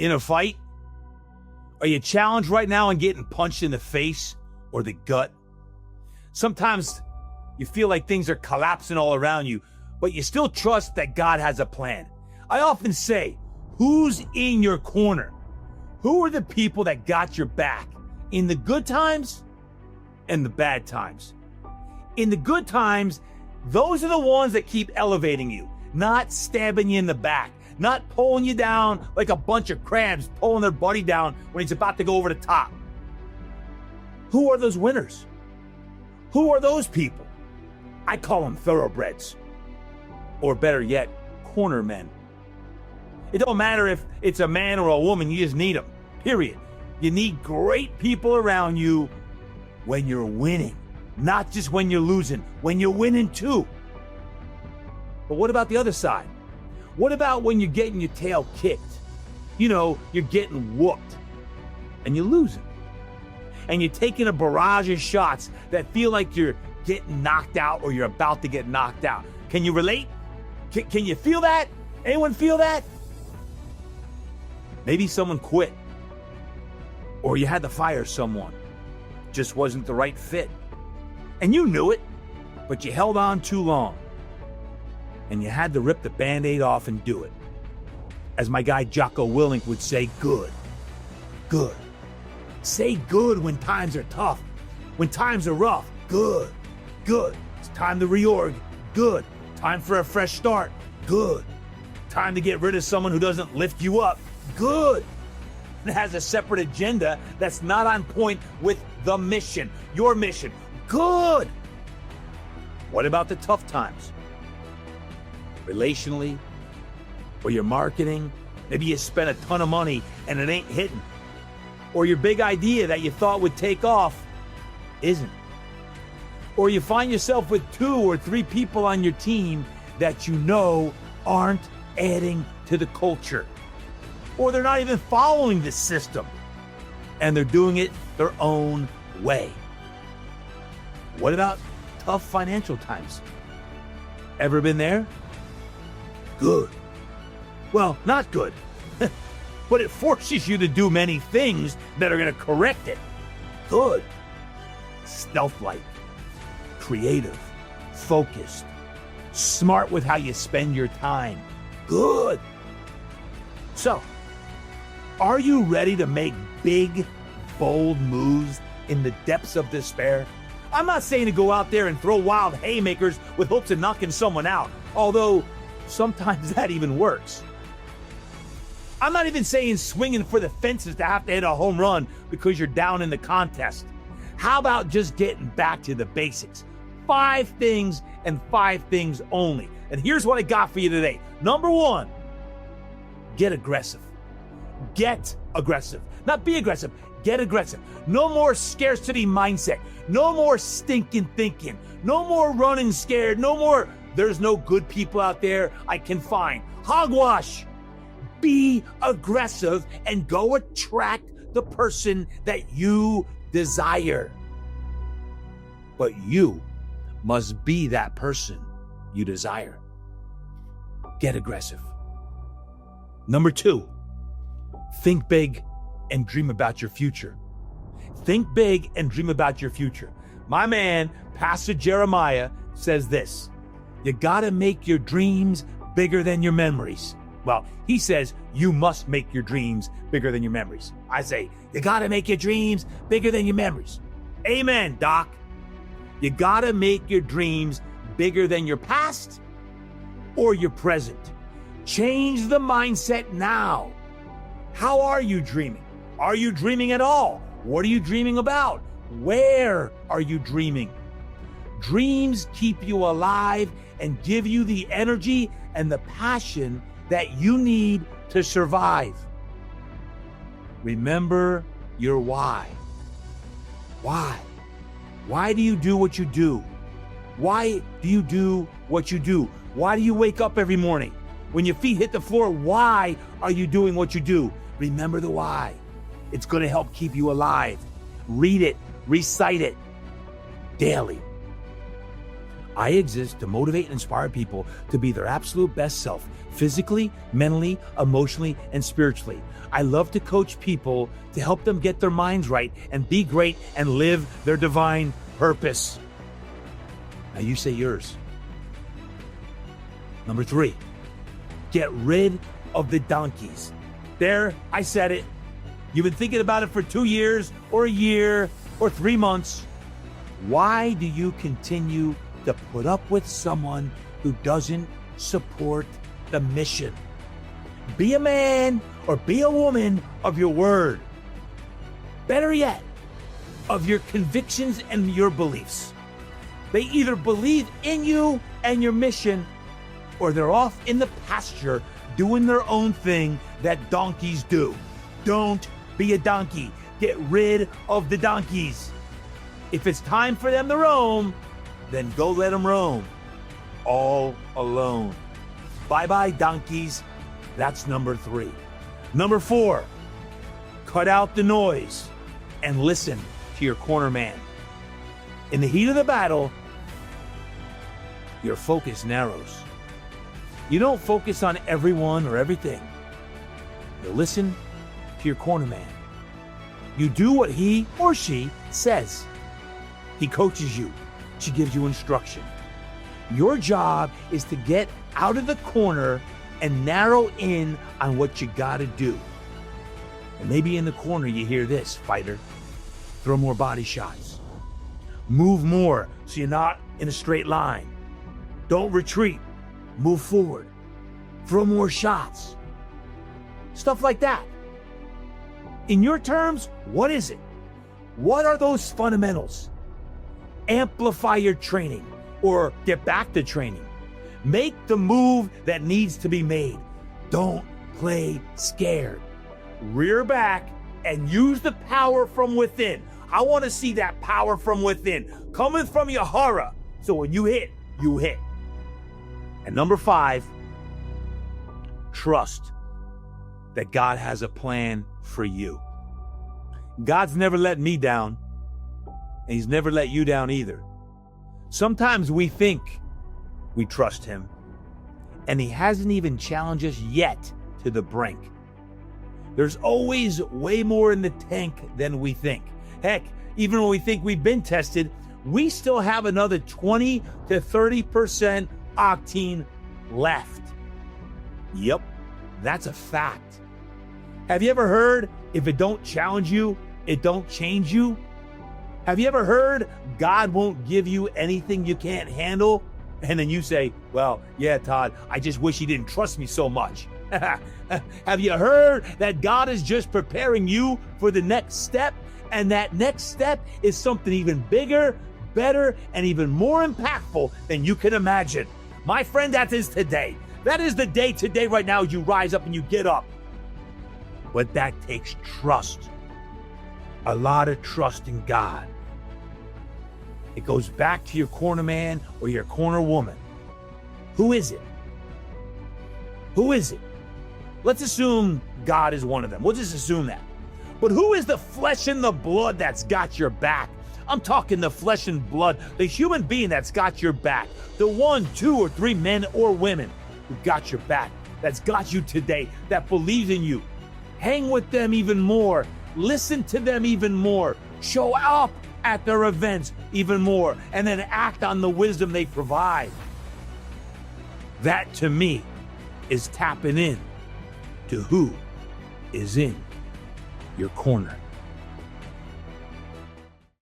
In a fight? Are you challenged right now and getting punched in the face or the gut? Sometimes you feel like things are collapsing all around you, but you still trust that God has a plan. I often say, who's in your corner? Who are the people that got your back in the good times and the bad times? In the good times, those are the ones that keep elevating you, not stabbing you in the back, not pulling you down like a bunch of crabs pulling their buddy down when he's about to go over the top. Who are those winners? Who are those people? I call them thoroughbreds. Or better yet, cornermen. It don't matter if it's a man or a woman, you just need them, period. You need great people around you when you're winning, not just when you're losing, when you're winning too. But what about the other side? What about when you're getting your tail kicked? You know, you're getting whooped and you're losing. And you're taking a barrage of shots that feel like you're getting knocked out or you're about to get knocked out. Can you relate? Can you feel that? Anyone feel that? Maybe someone quit. Or you had to fire someone. Just wasn't the right fit. And you knew it, but you held on too long. And you had to rip the Band-Aid off and do it. As my guy Jocko Willink would say, good. Good. Say good when times are tough. When times are rough, good. Good. It's time to reorg. Good. Time for a fresh start. Good. Time to get rid of someone who doesn't lift you up. Good. It has a separate agenda that's not on point with the mission, your mission. Good. What about the tough times? Relationally, or your marketing? Maybe you spent a ton of money and it ain't hitting. Or your big idea that you thought would take off isn't. Or you find yourself with 2 or 3 people on your team that you know aren't adding to the culture. Or they're not even following this system and they're doing it their own way. What about tough financial times? Ever been there? Good. Well, not good. But it forces you to do many things that are going to correct it. Good. Stealth-like, creative, focused, smart with how you spend your time. Good. So, are you ready to make big, bold moves in the depths of despair? I'm not saying to go out there and throw wild haymakers with hopes of knocking someone out, although sometimes that even works. I'm not even saying swinging for the fences to have to hit a home run because you're down in the contest. How about just getting back to the basics? 5 things and 5 things only. And here's what I got for you today. Number 1, get aggressive. Get aggressive. Not be aggressive. Get aggressive. No more scarcity mindset. No more stinking thinking. No more running scared. No more, there's no good people out there I can find. Hogwash. Be aggressive and go attract the person that you desire. But you must be that person you desire. Get aggressive. Number 2, think big and dream about your future. Think big and dream about your future. My man, Pastor Jeremiah, says this: you gotta make your dreams bigger than your memories. Well, he says you must make your dreams bigger than your memories. I say, you gotta make your dreams bigger than your memories. Amen, Doc. You gotta make your dreams bigger than your past or your present. Change the mindset now. How are you dreaming? Are you dreaming at all? What are you dreaming about? Where are you dreaming? Dreams keep you alive and give you the energy and the passion that you need to survive. Remember your why. Why? Why do you do what you do? Why do you do what you do? Why do you wake up every morning? When your feet hit the floor, why are you doing what you do? Remember the why. It's going to help keep you alive. Read it, recite it daily. I exist to motivate and inspire people to be their absolute best self, physically, mentally, emotionally, and spiritually. I love to coach people to help them get their minds right and be great and live their divine purpose. Now you say yours. Number 3, get rid of the donkeys. There, I said it. You've been thinking about it for 2 years or a year or 3 months. Why do you continue to put up with someone who doesn't support the mission? Be a man or be a woman of your word. Better yet, of your convictions and your beliefs. They either believe in you and your mission, or they're off in the pasture doing their own thing that donkeys do. Don't be a donkey. Get rid of the donkeys. If it's time for them to roam, then go let them roam. All alone. Bye-bye, donkeys. That's number 3. Number 4, cut out the noise and listen to your cornerman. In the heat of the battle, your focus narrows. You don't focus on everyone or everything. You listen to your cornerman. You do what he or she says. He coaches you. She gives you instruction. Your job is to get out of the corner and narrow in on what you gotta do. And maybe in the corner you hear this, fighter. Throw more body shots. Move more so you're not in a straight line. Don't retreat. Move forward. Throw more shots. Stuff like that. In your terms, what is it? What are those fundamentals? Amplify your training or get back to training. Make the move that needs to be made. Don't play scared. Rear back and use the power from within. I want to see that power from within coming from your hara. So when you hit, you hit. And number 5, trust that God has a plan for you. God's never let me down, and he's never let you down either. Sometimes we think we trust him, and he hasn't even challenged us yet to the brink. There's always way more in the tank than we think. Heck, even when we think we've been tested, we still have another 20 to 30% octane left. Yep, that's a fact. Have you ever heard, if it don't challenge you, it don't change you? Have you ever heard God won't give you anything you can't handle? And then you say, well, yeah, Todd, I just wish he didn't trust me so much. Have you heard that God is just preparing you for the next step? And that next step is something even bigger, better, and even more impactful than you can imagine. My friend, that is today. That is the day today right now you rise up and you get up. But that takes trust. A lot of trust in God. It goes back to your corner man or your corner woman. Who is it? Who is it? Let's assume God is one of them. We'll just assume that. But who is the flesh and the blood that's got your back? I'm talking the flesh and blood, the human being that's got your back. The 1, 2, or 3 men or women who got your back, that's got you today, that believes in you. Hang with them even more. Listen to them even more. Show up at their events even more. And then act on the wisdom they provide. That, to me, is tapping in to who is in your corner.